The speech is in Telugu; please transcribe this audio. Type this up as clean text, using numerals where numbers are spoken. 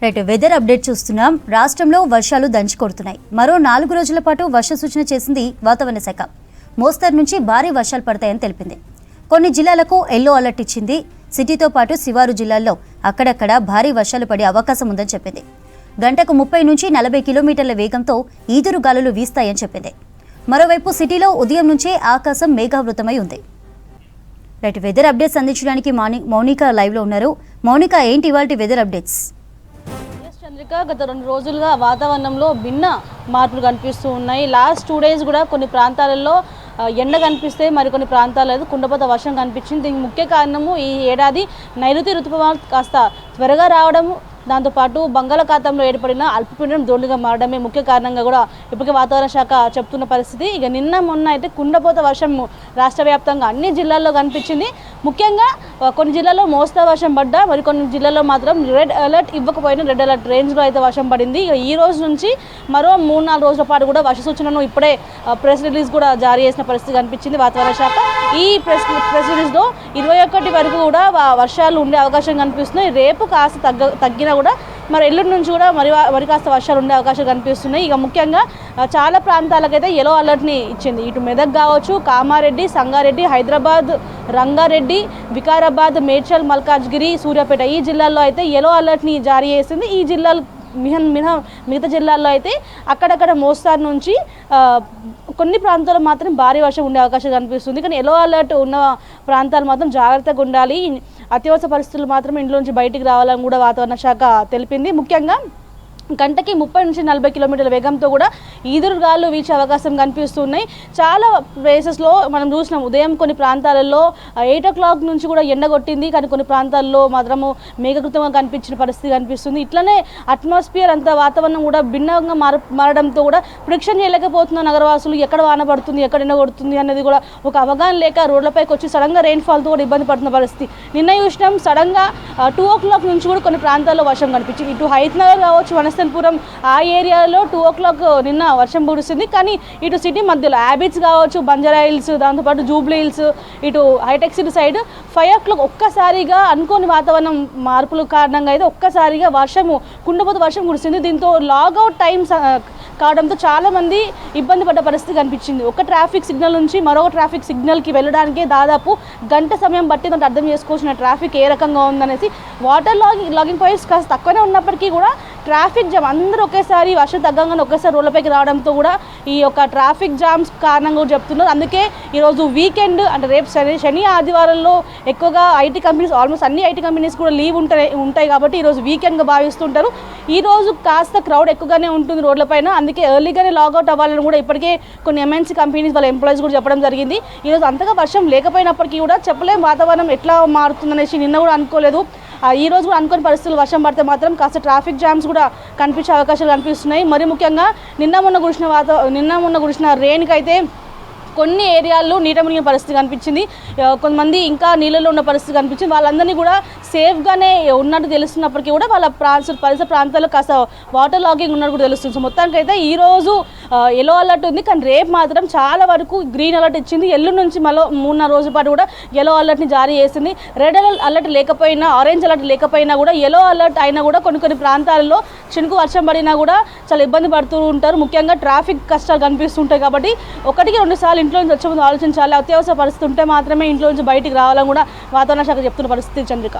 రైట్ వెదర్ అప్డేట్ చూస్తున్నాం. రాష్ట్రంలో వర్షాలు దంచుకొడుతున్నాయి. మరో 4 రోజుల పాటు వర్ష సూచన చేసింది వాతావరణ శాఖ. మోస్తరు నుంచి భారీ వర్షాలు పడతాయని తెలిపింది. కొన్ని జిల్లాలకు ఎల్లో అలర్ట్ ఇచ్చింది. సిటీతో పాటు శివారు జిల్లాల్లో అక్కడక్కడ భారీ వర్షాలు పడే అవకాశం ఉందని చెప్పింది. గంటకు 30 నుంచి 40 కిలోమీటర్ల వేగంతో ఈదురు గాలులు వీస్తాయని చెప్పింది. మరోవైపు సిటీలో ఉదయం నుంచే ఆకాశం మేఘావృతమై ఉంది. రైట్ వెదర్ అప్డేట్స్ అందించడానికి మౌనిక లైవ్లో ఉన్నారు. మౌనిక, ఏంటి ఇవాల్టి వెదర్ అప్డేట్స్? చంద్రిక, గత 2 రోజులుగా వాతావరణంలో భిన్న మార్పులు కనిపిస్తూ ఉన్నాయి. లాస్ట్ 2 డేస్ కూడా కొన్ని ప్రాంతాలలో ఎండ కనిపిస్తే మరికొన్ని ప్రాంతాలలో కుండపోత వర్షం కనిపించింది. దీనికి ముఖ్య కారణము ఈ ఏడాది నైరుతి ఋతుపవనాలు కాస్త త్వరగా రావడము, దాంతోపాటు బంగాళాఖాతంలో ఏర్పడిన అల్పపీడనం ద్రోణిగా మారడమే ముఖ్య కారణంగా కూడా ఇప్పటికే వాతావరణ శాఖ చెప్తున్న పరిస్థితి. ఇక నిన్న మొన్న అయితే కుండపోత వర్షం రాష్ట్ర వ్యాప్తంగా అన్ని జిల్లాల్లో కనిపించింది. ముఖ్యంగా కొన్ని జిల్లాల్లో మోస్తరు వర్షం పడ్డా, మరికొన్ని జిల్లాల్లో మాత్రం రెడ్ అలర్ట్ ఇవ్వకపోయినా రెడ్ అలర్ట్ రేంజ్లో అయితే వర్షం పడింది. ఇక ఈ రోజు నుంచి మరో 3-4 రోజుల పాటు కూడా వర్ష సూచనను ఇప్పుడే ప్రెస్ రిలీజ్ కూడా జారీ చేసిన పరిస్థితి కనిపించింది వాతావరణ శాఖ. ఈ ప్రెస్ రిలీజ్లో 21 వరకు కూడా వర్షాలు ఉండే అవకాశం కనిపిస్తున్నాయి. రేపు కాస్త తగ్గినా కూడా మరి ఎల్లుండి నుంచి కూడా మరి కాస్త వర్షాలు ఉండే అవకాశాలు కనిపిస్తున్నాయి. ఇక ముఖ్యంగా చాలా ప్రాంతాలకైతే ఎల్లో అలర్ట్ని ఇచ్చింది. ఇటు మెదక్ కావచ్చు, కామారెడ్డి, సంగారెడ్డి, హైదరాబాద్, రంగారెడ్డి, వికారాబాద్, మేడ్చల్, మల్కాజ్గిరి, సూర్యాపేట ఈ జిల్లాల్లో అయితే ఎల్లో అలర్ట్ని జారీ చేసింది. ఈ జిల్లాలు మిగతా జిల్లాల్లో అయితే అక్కడక్కడ మోస్తారు నుంచి కొన్ని ప్రాంతాల్లో మాత్రం భారీ వర్షం ఉండే అవకాశం కనిపిస్తుంది. కానీ ఎల్లో అలర్ట్ ఉన్న ప్రాంతాలు మాత్రం జాగ్రత్తగా ఉండాలి. అత్యవసర పరిస్థితులు మాత్రం ఇంట్లో నుంచి బయటికి రావాలని కూడా వాతావరణ శాఖ తెలిపింది. ముఖ్యంగా గంటకి 30 నుంచి 40 కిలోమీటర్ల వేగంతో కూడా ఈదురుగాలు వీచే అవకాశం కనిపిస్తున్నాయి. చాలా ప్లేసెస్లో మనం చూసినాం, ఉదయం కొన్ని ప్రాంతాలలో 8 o'clock నుంచి కూడా ఎండ కొట్టింది. కానీ కొన్ని ప్రాంతాల్లో మాత్రము మేఘకృతంగా కనిపించిన పరిస్థితి కనిపిస్తుంది. ఇట్లనే అట్మాస్ఫియర్ అంత వాతావరణం కూడా భిన్నంగా మారడంతో కూడా ప్రిడిక్షన్ చేయలేకపోతున్న నగరవాసులు ఎక్కడ వాన పడుతుంది, ఎక్కడ ఎండ కొడుతుంది అనేది కూడా ఒక అవగాహన లేక రోడ్లపైకి వచ్చి సడన్గా రెయిన్ఫాల్తో కూడా ఇబ్బంది పడుతున్న పరిస్థితి. నిన్న చూసినాం, సడన్గా 2 o'clock నుంచి కూడా కొన్ని ప్రాంతాల్లో వర్షం కనిపించింది. ఇటు హైత్నగర్ కావచ్చు, పురం ఆ ఏరియాలో 2 o'clock నిన్న వర్షం కురిసింది. కానీ ఇటు సిటీ మధ్యలో హ్యాబిట్స్ కావచ్చు, బంజారా హిల్స్, దాంతోపాటు జూబ్లీ హిల్స్, ఇటు హైటెక్ సిటీ సైడ్ 5 o'clock ఒక్కసారిగా అనుకోని వాతావరణం మార్పుల కారణంగా అయితే ఒక్కసారిగా కుండపోత వర్షం కురిసింది. దీంతో లాగౌట్ టైమ్స్ కావడంతో చాలామంది ఇబ్బంది పడ్డ పరిస్థితి కనిపించింది. ఒక ట్రాఫిక్ సిగ్నల్ నుంచి మరొక ట్రాఫిక్ సిగ్నల్కి వెళ్ళడానికి దాదాపు గంట సమయం పట్టిందంటే అర్థం చేసుకోవాల్సిన ట్రాఫిక్ ఏ రకంగా ఉందనేసి. వాటర్ లాగింగ్ పాయింట్స్ కాస్త తక్కువనే ఉన్నప్పటికీ కూడా ట్రాఫిక్ జామ్ అందరూ ఒకేసారి వర్షం తగ్గంగానే ఒకేసారి రోడ్లపైకి రావడంతో కూడా ఈ యొక్క ట్రాఫిక్ జామ్స్ కారణంగా కూడా చెప్తున్నారు. అందుకే ఈరోజు వీకెండ్ అంటే రేపు శని ఆదివారంలో ఎక్కువగా ఐటీ కంపెనీస్, ఆల్మోస్ట్ అన్ని ఐటీ కంపెనీస్ కూడా లీవ్ ఉంటాయి కాబట్టి ఈరోజు వీకెండ్గా భావిస్తుంటారు. ఈరోజు కాస్త క్రౌడ్ ఎక్కువగానే ఉంటుంది రోడ్లపైన. అందుకే ఎర్లీగానే లాగౌట్ అవ్వాలని కూడా ఇప్పటికే కొన్ని ఎంఎన్సీ కంపెనీస్ వాళ్ళ ఎంప్లాయీస్ కూడా చెప్పడం జరిగింది. ఈరోజు అంతగా వర్షం లేకపోయినప్పటికీ కూడా చెప్పలేం వాతావరణం ఎట్లా మారుతుందనేసి. నిన్న కూడా అనుకోలేదు, ఈ రోజు కూడా అనుకోని పరిస్థితులు వర్షం పడితే మాత్రం కాస్త ట్రాఫిక్ జామ్స్ కూడా కనిపించే అవకాశాలు కనిపిస్తున్నాయి. మరి ముఖ్యంగా నిన్న మొన్న కురిసిన రెయిన్కి అయితే కొన్ని ఏరియాల్లో నీట మునిగిన పరిస్థితి కనిపించింది. కొంతమంది ఇంకా నీళ్ళలో ఉన్న పరిస్థితి కనిపించింది. వాళ్ళందరినీ కూడా సేఫ్గానే ఉన్నట్టు తెలుస్తున్నప్పటికీ కూడా వాళ్ళ పరిసర ప్రాంతాల్లో కాస్త వాటర్ లాగింగ్ ఉన్నట్టు కూడా తెలుస్తుంది. సో మొత్తానికైతే ఈరోజు ఎల్లో అలర్ట్ ఉంది, కానీ రేపు మాత్రం చాలా వరకు గ్రీన్ అలర్ట్ ఇచ్చింది. ఎల్లుండి నుంచి మరో 3-4 రోజుల పాటు కూడా ఎల్లో అలర్ట్ని జారీ చేసింది. రెడ్ అలర్ట్ లేకపోయినా, ఆరెంజ్ అలర్ట్ లేకపోయినా కూడా ఎల్లో అలర్ట్ అయినా కూడా కొన్ని ప్రాంతాల్లో చినుకు వర్షం పడినా కూడా చాలా ఇబ్బంది పడుతూ ఉంటారు. ముఖ్యంగా ట్రాఫిక్ కష్టాలు కనిపిస్తుంటాయి కాబట్టి 1-2 సార్లు ఇంట్లో నుంచి వచ్చే ముందు ఆలోచించాలి. అత్యవసర పరిస్థితి ఉంటే మాత్రమే ఇంట్లో నుంచి బయటికి రావాలని కూడా వాతావరణ శాఖ చెప్తున్న పరిస్థితి. చంద్రిక.